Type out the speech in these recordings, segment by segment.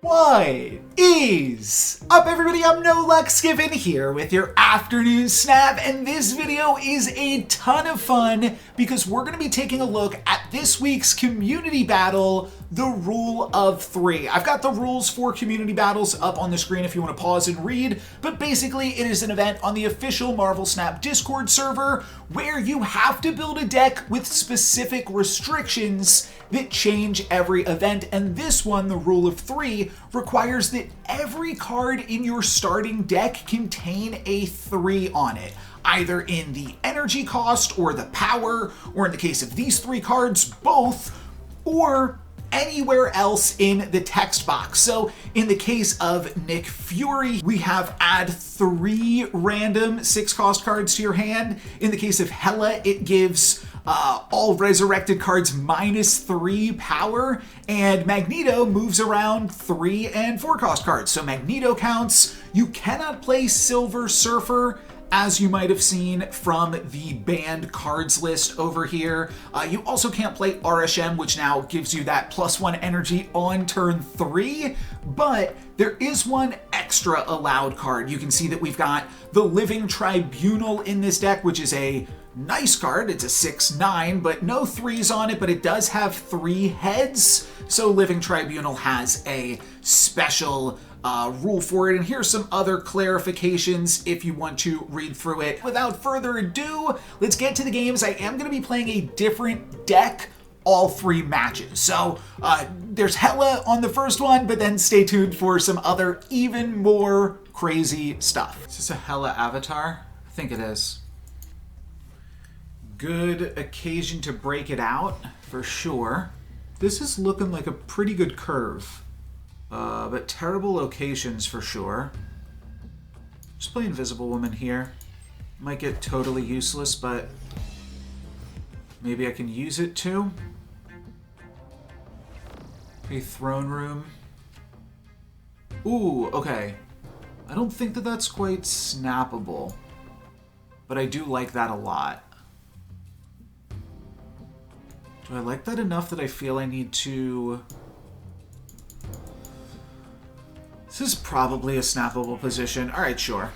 What is up, everybody? I'm NoLucksGiven here with your afternoon snap, and this video is a ton of fun because we're going to be taking a look at this week's community battle, the Rule of Three. I've got the rules for community battles up on the screen if you want to pause and read, but basically it is an event on the official Marvel Snap Discord server where you have to build a deck with specific restrictions that change every event, and this one, the Rule of Three, requires that every card in your starting deck contain a 3 on it, either in the energy cost or the power, or in the case of these 3 cards, both, or anywhere else in the text box. So in the case of Nick Fury, we have add 3 random 6-cost cards to your hand. In the case of Hela, it gives all resurrected cards -3 power, and Magneto moves around 3 and 4-cost cards. So Magneto counts. You cannot play Silver Surfer, as you might have seen from the banned cards list over here. You also can't play RSM, which now gives you that +1 energy on turn 3, but there is one extra allowed card. You can see that we've got the Living Tribunal in this deck, which is a nice card. It's a 6/9, but no 3s on it, but it does have 3 heads. So Living Tribunal has a special rule for it. And here's some other clarifications if you want to read through it. Without further ado, let's get to the games. I am going to be playing a different deck all 3 matches. So there's Hela on the first one, but then stay tuned for some other even more crazy stuff. Is this a Hela avatar? I think it is. Good occasion to break it out, for sure. This is looking like a pretty good curve, but terrible locations for sure. Just play Invisible Woman here. Might get totally useless, but maybe I can use it too. Okay, Throne Room. Ooh, okay. I don't think that that's quite snappable, but I do like that a lot. Do I like that enough that I feel I need to... This is probably a snappable position. All right, sure.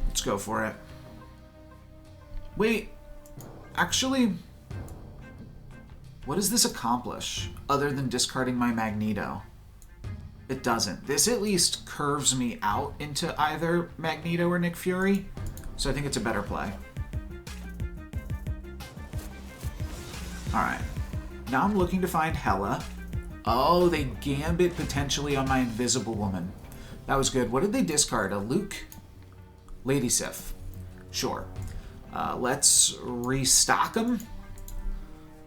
Let's go for it. Wait, actually, what does this accomplish other than discarding my Magneto? It doesn't. This at least curves me out into either Magneto or Nick Fury, so I think it's a better play. Alright, now I'm looking to find Hela. Oh, they Gambit potentially on my Invisible Woman. That was good. What did they discard? A Luke? Lady Sif. Sure. Let's restock them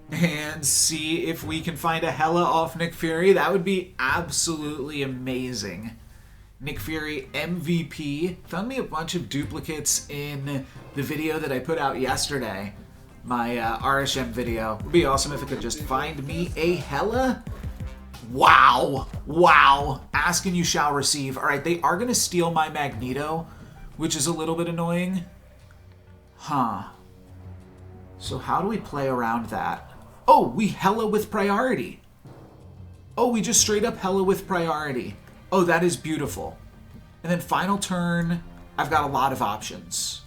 and see if we can find a Hela off Nick Fury. That would be absolutely amazing. Nick Fury MVP. Found me a bunch of duplicates in the video that I put out yesterday. My RSM video. It would be awesome if it could just find me a Hela. Wow. Wow. Ask and you shall receive. All right, they are going to steal my Magneto, which is a little bit annoying. Huh. So how do we play around that? Oh, we Hela with priority. Oh, we just straight up Hela with priority. Oh, that is beautiful. And then final turn, I've got a lot of options.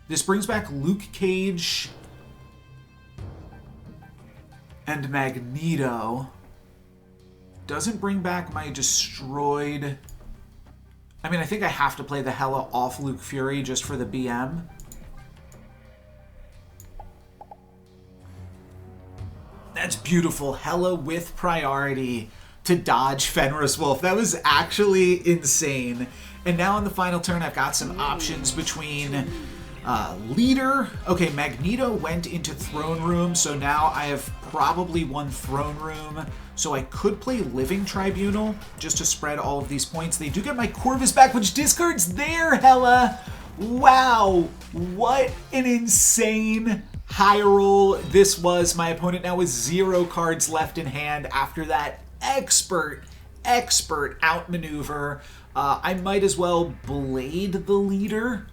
This brings back Luke Cage and Magneto. Doesn't bring back my destroyed... I mean, I think I have to play the Hela off Luke Fury just for the BM. That's beautiful. Hela with priority to dodge Fenris Wolf. That was actually insane. And now on the final turn, I've got some options between... Leader. Okay, Magneto went into Throne Room, so now I have probably won Throne Room. So I could play Living Tribunal just to spread all of these points. They do get my Corvus back, which discards their Hela. Wow, what an insane high roll this was. My opponent now with 0 cards left in hand after that expert outmaneuver. I might as well Blade the Leader.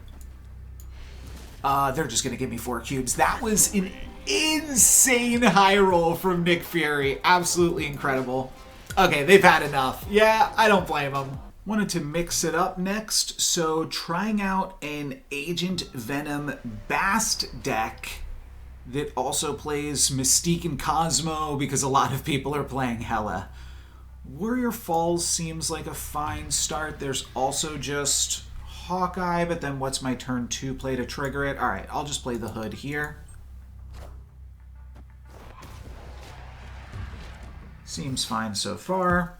They're just going to give me 4 cubes. That was an insane high roll from Nick Fury. Absolutely incredible. Okay, they've had enough. Yeah, I don't blame them. Wanted to mix it up next, so trying out an Agent Venom Bast deck that also plays Mystique and Cosmo because a lot of people are playing Hela. Warrior Falls seems like a fine start. There's also just Hawkeye, but then what's my turn 2 play to trigger it? Alright, I'll just play the Hood here. Seems fine so far.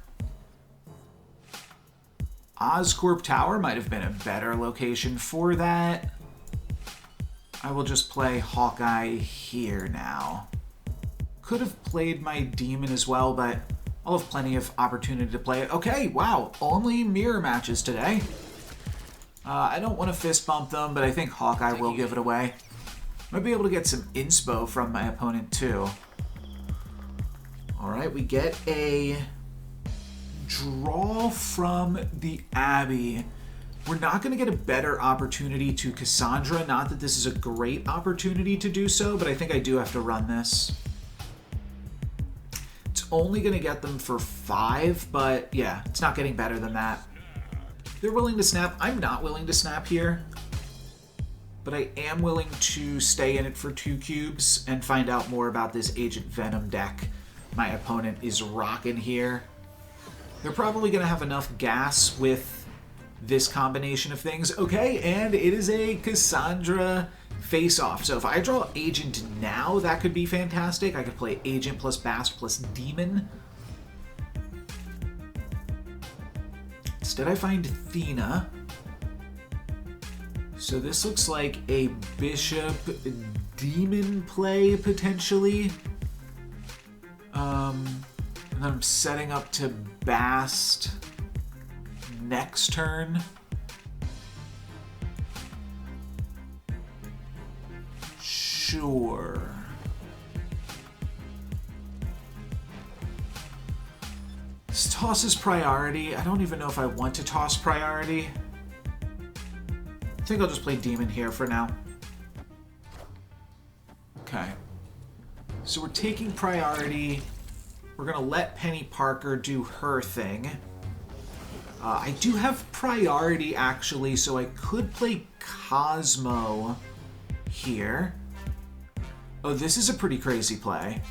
Oscorp Tower might have been a better location for that. I will just play Hawkeye here now. Could have played my Demon as well, but I'll have plenty of opportunity to play it. Okay, wow, only mirror matches today. I don't want to fist bump them, but I think Hawkeye will give it away. Might be able to get some inspo from my opponent too. Alright, we get a draw from the Abbey. We're not going to get a better opportunity to Cassandra. Not that this is a great opportunity to do so, but I think I do have to run this. It's only going to get them for 5, but yeah, it's not getting better than that. They're willing to snap. I'm not willing to snap here, but I am willing to stay in it for 2 cubes and find out more about this Agent Venom deck my opponent is rocking here. They're probably going to have enough gas with this combination of things. Okay, and it is a Cassandra face-off. So if I draw Agent now, that could be fantastic. I could play Agent plus Bast plus Demon. Instead, I find Athena. So this looks like a Bishop Demon play, potentially. And then I'm setting up to Bast next turn. Sure. This tosses priority. I don't even know if I want to toss priority. I think I'll just play Demon here for now. Okay. So we're taking priority. We're going to let Penny Parker do her thing. I do have priority, actually, so I could play Cosmo here. Oh, this is a pretty crazy play.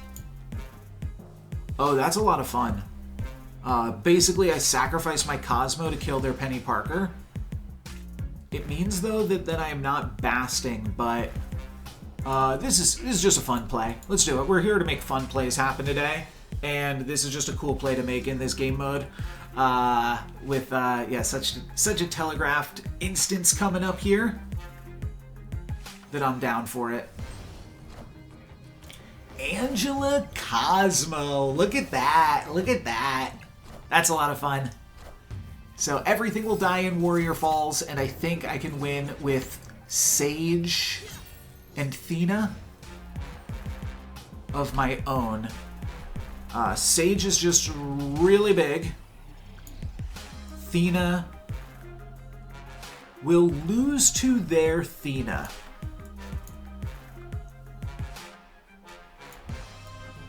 Oh, that's a lot of fun. Basically, I sacrifice my Cosmo to kill their Penny Parker. It means, though, that I am not basting, but this is just a fun play. Let's do it. We're here to make fun plays happen today, and this is just a cool play to make in this game mode. With yeah, such a telegraphed instance coming up here that I'm down for it. Angela Cosmo, look at that, look at that. That's a lot of fun. So everything will die in Warrior Falls, and I think I can win with Sage and Athena of my own. Sage is just really big. Athena will lose to their Athena.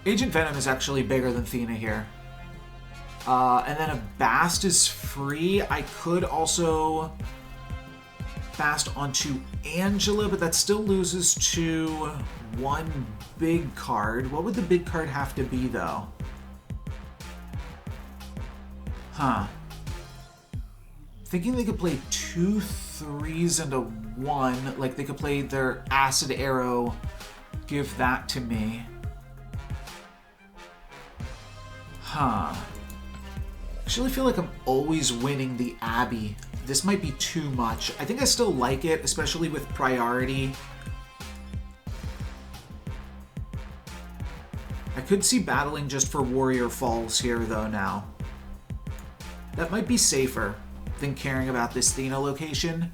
Agent Venom is actually bigger than Athena here. And then a Bast is free. I could also Bast onto Angela, but that still loses to one big card. What would the big card have to be, though? Huh. Thinking they could play 2 3s and a 1. Like, they could play their Acid Arrow, give that to me. Huh. Actually, I feel like I'm always winning the Abbey. This might be too much. I think I still like it, especially with priority. I could see battling just for Warrior Falls here, though, now. That might be safer than caring about this Athena location.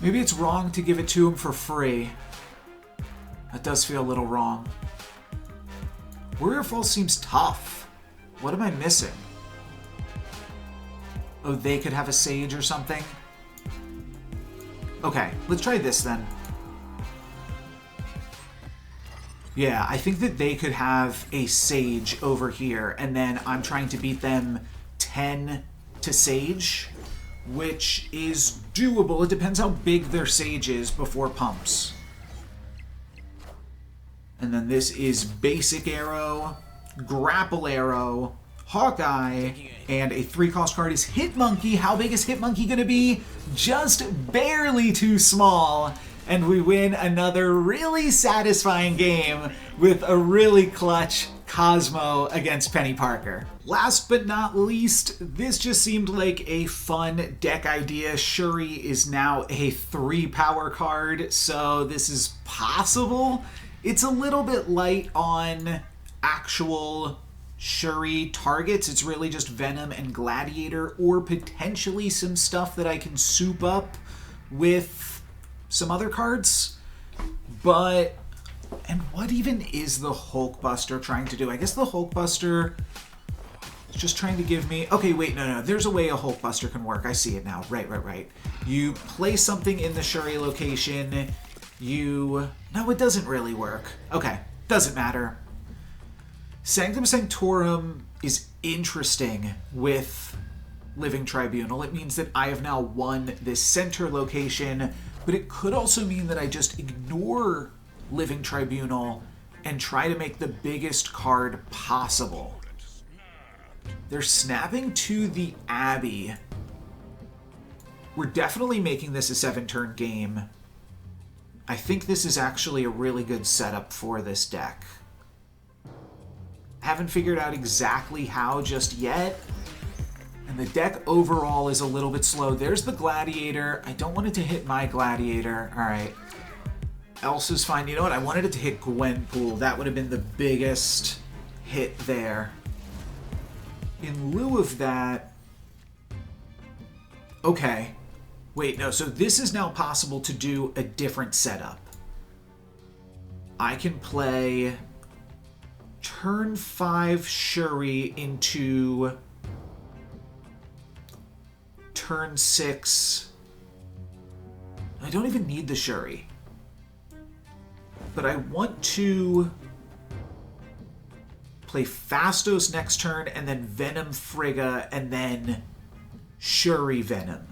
Maybe it's wrong to give it to him for free. That does feel a little wrong. Warrior Falls seems tough. What am I missing? Oh, they could have a Sage or something? Okay, let's try this then. Yeah, I think that they could have a Sage over here, and then I'm trying to beat them 10 to Sage, which is doable. It depends how big their Sage is before pumps. And then this is Basic Arrow, Grapple Arrow, Hawkeye, and a 3-cost card is Hitmonkey. How big is Hitmonkey going to be? Just barely too small. And we win another really satisfying game with a really clutch Cosmo against Penny Parker. Last but not least, this just seemed like a fun deck idea. Shuri is now a 3-power card, so this is possible. It's a little bit light on actual Shuri targets. It's really just Venom and Gladiator, or potentially some stuff that I can soup up with some other cards. But, and what even is the Hulkbuster trying to do? I guess the Hulkbuster is just trying to give me... Okay, wait, no. There's a way a Hulkbuster can work. I see it now. Right. You place something in the Shuri location. No, it doesn't really work. Okay, doesn't matter. Sanctum Sanctorum is interesting with Living Tribunal. It means that I have now won this center location, but it could also mean that I just ignore Living Tribunal and try to make the biggest card possible. They're snapping to the Abbey. We're definitely making this a 7-turn game. I think this is actually a really good setup for this deck. Haven't figured out exactly how just yet. And the deck overall is a little bit slow. There's the Gladiator. I don't want it to hit my Gladiator. All right. Elsa's fine. You know what? I wanted it to hit Gwenpool. That would have been the biggest hit there. In lieu of that... Okay. Wait, no. So this is now possible to do a different setup. I can play turn 5 Shuri into turn 6. I don't even need the Shuri. But I want to play Phastos next turn, and then Venom Frigga, and then Shuri Venom.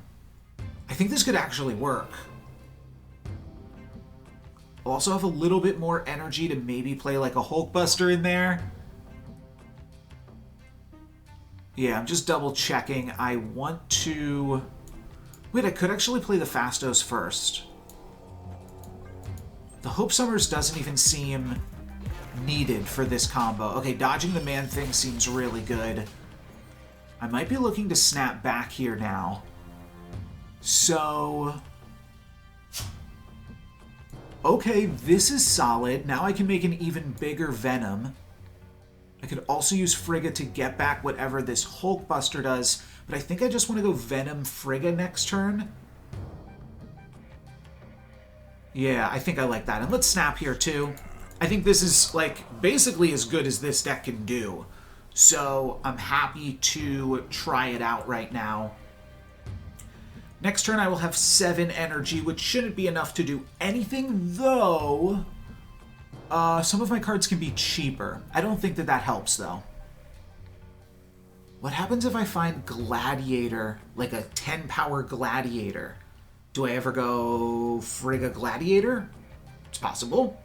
I think this could actually work. I'll also have a little bit more energy to maybe play like a Hulkbuster in there. Yeah, I'm just double checking. I want to... Wait, I could actually play the Phastos first. The Hope Summers doesn't even seem needed for this combo. Okay, dodging the Man-Thing seems really good. I might be looking to snap back here now. So... Okay, this is solid. Now I can make an even bigger Venom. I could also use Frigga to get back whatever this Hulkbuster does, but I think I just want to go Venom Frigga next turn. Yeah, I think I like that. And let's snap here too. I think this is like basically as good as this deck can do. So I'm happy to try it out right now. Next turn I will have 7 energy, which shouldn't be enough to do anything, though some of my cards can be cheaper. I don't think that that helps, though. What happens if I find Gladiator, like a 10-power Gladiator? Do I ever go Frigga Gladiator? It's possible.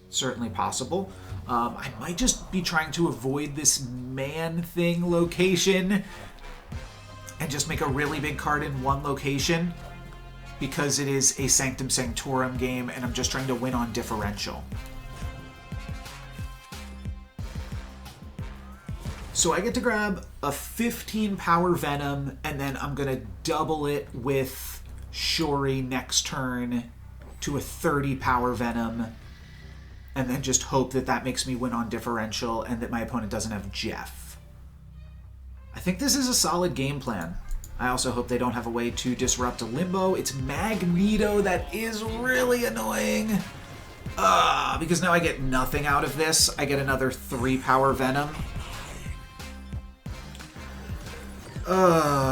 Certainly possible. I might just be trying to avoid this Man-Thing location and just make a really big card in one location because it is a Sanctum Sanctorum game and I'm just trying to win on differential. So I get to grab a 15-power Venom, and then I'm going to double it with Shuri next turn to a 30-power Venom, and then just hope that that makes me win on differential and that my opponent doesn't have Jeff. I think this is a solid game plan. I also hope they don't have a way to disrupt a Limbo. It's Magneto that is really annoying. Because now I get nothing out of this. I get another 3-power Venom.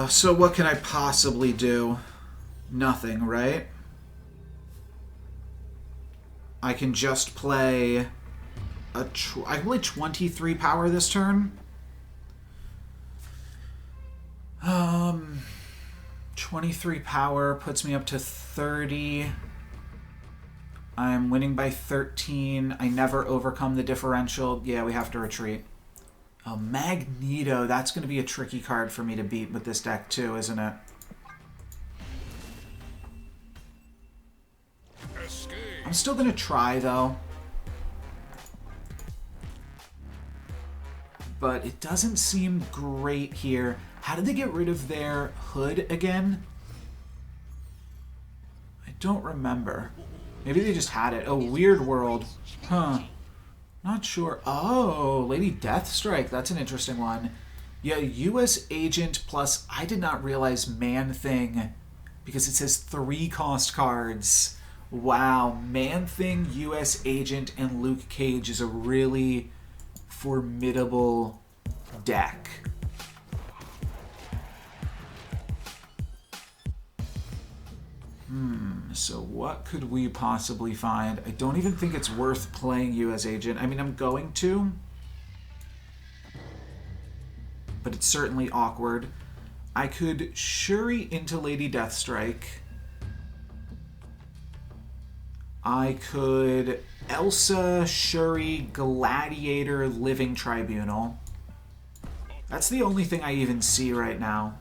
So what can I possibly do? Nothing, right? I can just play I can play 23 power this turn. 23 power puts me up to 30. I'm winning by 13. I never overcome the differential. Yeah, we have to retreat. Oh, Magneto. That's going to be a tricky card for me to beat with this deck too, isn't it? Escape. I'm still going to try, though. But it doesn't seem great here. How did they get rid of their hood again? I don't remember. Maybe they just had it. Oh, Weird World. Huh. Not sure. Oh, Lady Deathstrike. That's an interesting one. Yeah, U.S. Agent plus... I did not realize Man-Thing because it says 3 cost cards. Wow. Man-Thing, U.S. Agent, and Luke Cage is a really formidable deck. So what could we possibly find? I don't even think it's worth playing U.S. Agent. I mean, I'm going to, but it's certainly awkward. I could Shuri into Lady Deathstrike. I could Elsa, Shuri, Gladiator, Living Tribunal. That's the only thing I even see right now.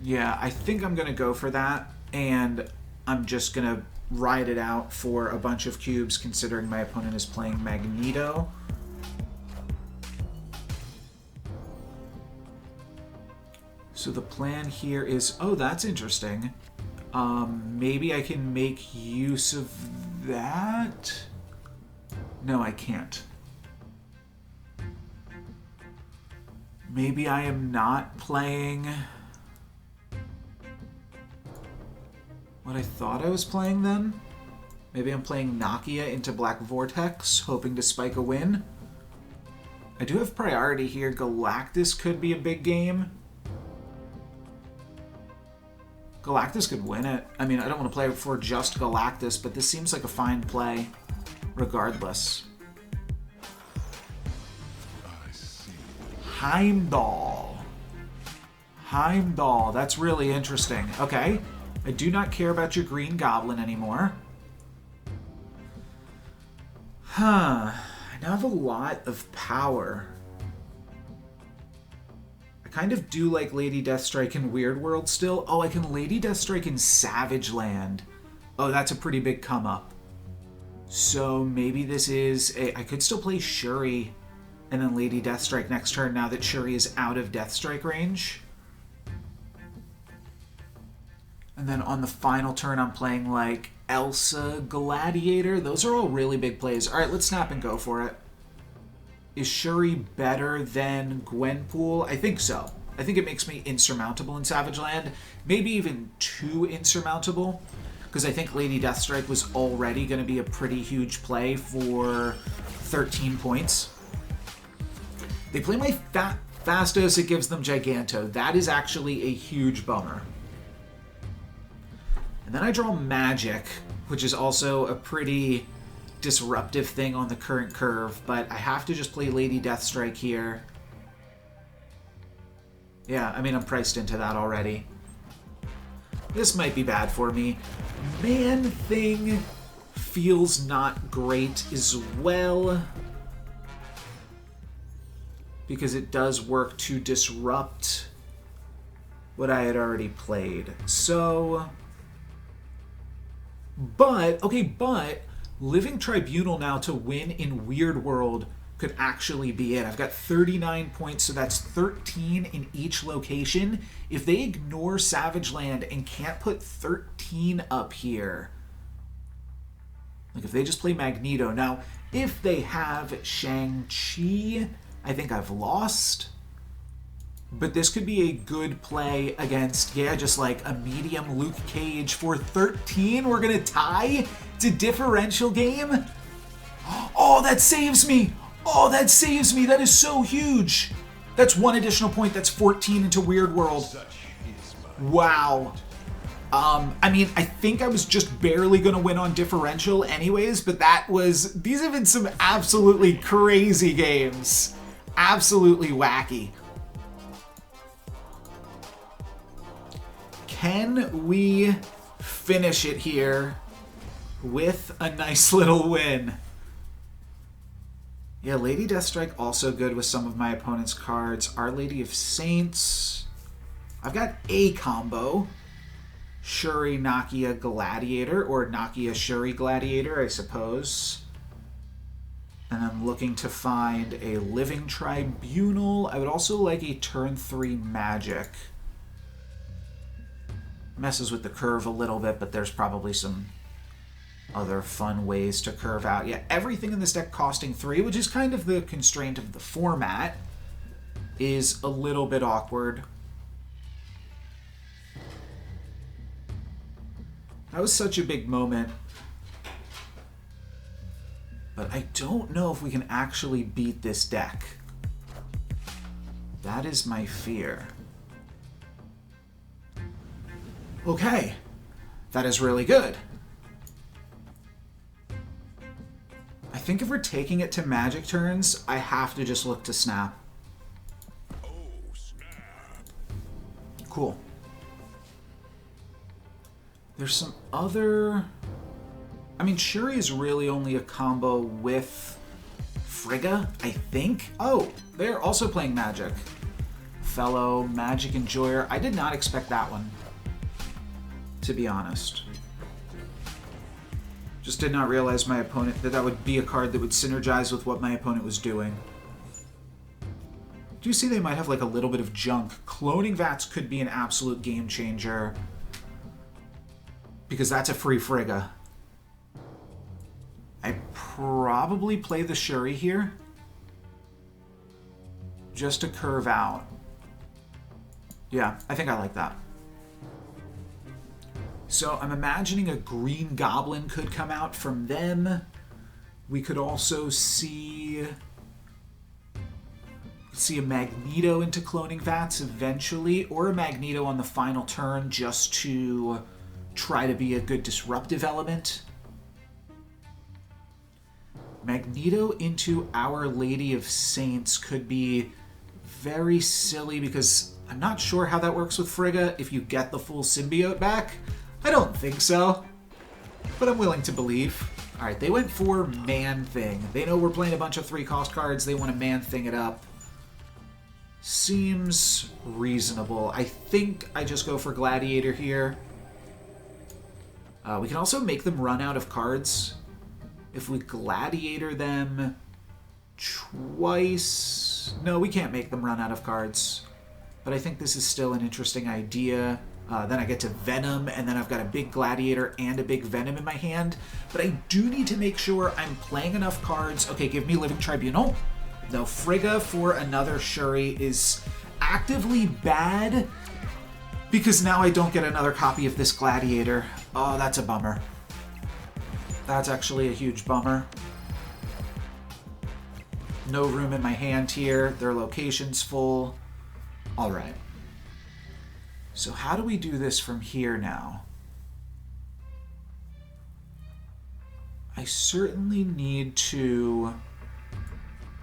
Yeah, I think I'm going to go for that, and I'm just going to ride it out for a bunch of cubes, considering my opponent is playing Magneto. So the plan here is... Oh, that's interesting. Maybe I can make use of that? No, I can't. Maybe I am not playing... what I thought I was playing then? Maybe I'm playing Nakia into Black Vortex, hoping to spike a win. I do have priority here. Galactus could be a big game. Galactus could win it. I mean, I don't want to play for just Galactus, but this seems like a fine play, regardless. I see. Heimdall. Heimdall. That's really interesting. Okay. I do not care about your Green Goblin anymore. Huh. I now have a lot of power. I kind of do like Lady Deathstrike in Weird World still. Oh, I can Lady Deathstrike in Savage Land. Oh, that's a pretty big come up. So maybe this is... I could still play Shuri and then Lady Deathstrike next turn now that Shuri is out of Deathstrike range. And then on the final turn, I'm playing, like, Elsa, Gladiator. Those are all really big plays. All right, let's snap and go for it. Is Shuri better than Gwenpool? I think so. I think it makes me insurmountable in Savage Land. Maybe even too insurmountable. Because I think Lady Deathstrike was already going to be a pretty huge play for 13 points. They play my Fastos, it gives them Giganto. That is actually a huge bummer. And then I draw Magic, which is also a pretty disruptive thing on the current curve, but I have to just play Lady Deathstrike here. Yeah, I mean, I'm priced into that already. This might be bad for me. Man-Thing feels not great as well, because it does work to disrupt what I had already played. So... But Living Tribunal now to win in Weird World could actually be it. I've got 39 points, so that's 13 in each location. If they ignore Savage Land and can't put 13 up here, like if they just play Magneto. Now, if they have Shang-Chi, I think I've lost. But this could be a good play against, yeah, just like a medium Luke Cage for 13. We're going to tie. It's a differential game. Oh, that saves me. Oh, that saves me. That is so huge. That's one additional point. That's 14 into Weird World. Wow. I mean, I think I was just barely going to win on differential anyways, but these have been some absolutely crazy games. Absolutely wacky. Can we finish it here with a nice little win? Yeah, Lady Deathstrike also good with some of my opponent's cards. Our Lady of Saints. I've got a combo. Shuri Nakia Gladiator, or Nakia Shuri Gladiator, I suppose. And I'm looking to find a Living Tribunal. I would also like a turn 3 Magic. Messes with the curve a little bit, but there's probably some other fun ways to curve out. Yeah, everything in this deck costing 3, which is kind of the constraint of the format, is a little bit awkward. That was such a big moment. But I don't know if we can actually beat this deck. That is my fear. Okay. That is really good. I think if we're taking it to Magic turns, I have to just look to Snap. Oh, snap. Cool. There's some other... I mean, Shuri is really only a combo with Frigga, I think. Oh, they're also playing Magic. Fellow Magic Enjoyer. I did not expect that one, to be honest. Just did not realize my opponent, that would be a card that would synergize with what my opponent was doing. Do you see they might have like a little bit of junk? Cloning Vats could be an absolute game changer, because that's a free Frigga. I probably play the Shuri here, just to curve out. Yeah, I think I like that. So I'm imagining a Green Goblin could come out from them. We could also see a Magneto into Cloning Vats eventually, or a Magneto on the final turn just to try to be a good disruptive element. Magneto into Our Lady of Saints could be very silly because I'm not sure how that works with Frigga if you get the full symbiote back. I don't think so, but I'm willing to believe. Alright, they went for Man-Thing. They know we're playing a bunch of 3-cost cards. They want to Man-Thing it up. Seems reasonable. I think I just go for Gladiator here. We can also make them run out of cards. If we Gladiator them twice... No, we can't make them run out of cards. But I think this is still an interesting idea. Then I get to Venom, and then I've got a big Gladiator and a big Venom in my hand. But I do need to make sure I'm playing enough cards. Okay, give me Living Tribunal. No, Frigga for another Shuri is actively bad, because now I don't get another copy of this Gladiator. Oh, that's a bummer. That's actually a huge bummer. No room in my hand here. Their location's full. All right. So how do we do this from here now? I certainly need to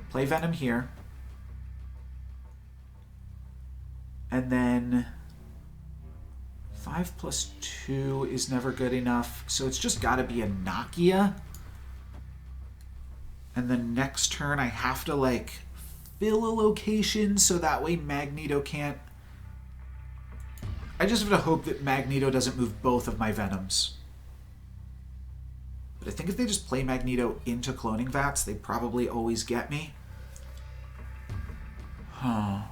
play Venom here. And then 5 plus 2 is never good enough, so it's just got to be a Nakia. And then next turn I have to like fill a location so that way Magneto can't... I just have to hope that Magneto doesn't move both of my Venoms. But I think if they just play Magneto into Cloning Vats, they probably always get me. Huh.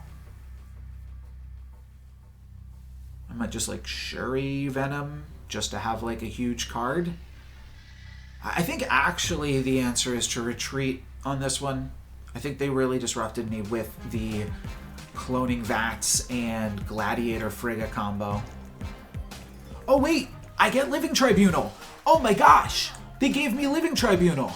I might just like Shuri Venom just to have like a huge card. I think actually the answer is to retreat on this one. I think they really disrupted me with the Cloning Vats and Gladiator Frigga combo. Oh wait, I get Living Tribunal. Oh my gosh, they gave me Living Tribunal.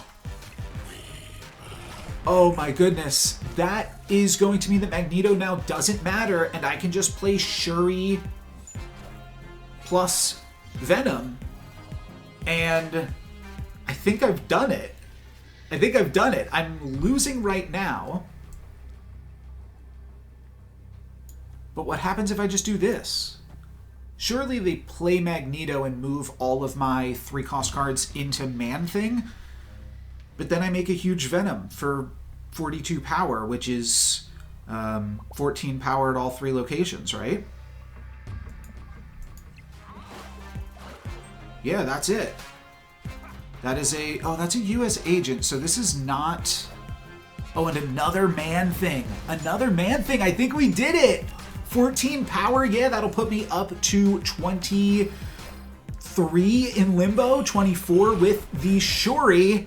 Oh my goodness, that is going to mean that Magneto now doesn't matter and I can just play Shuri plus Venom, and I think I've done it. I'm losing right now. But what happens if I just do this? Surely they play Magneto and move all of my 3-cost cards into Man-Thing, but then I make a huge Venom for 42 power, which is 14 power at all 3 locations, right? Yeah, that's it. That is a... Oh, that's a US agent, so this is not... Oh, and another Man-Thing. Another Man-Thing. I think we did it! 14 power, yeah, that'll put me up to 23 in Limbo, 24 with the Shuri,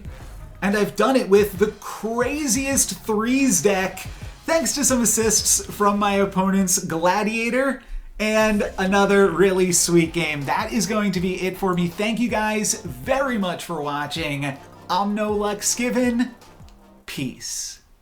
and I've done it with the craziest threes deck, thanks to some assists from my opponent's Gladiator, and another really sweet game. That is going to be it for me. Thank you guys very much for watching. I'm NoLucksGiven. Peace.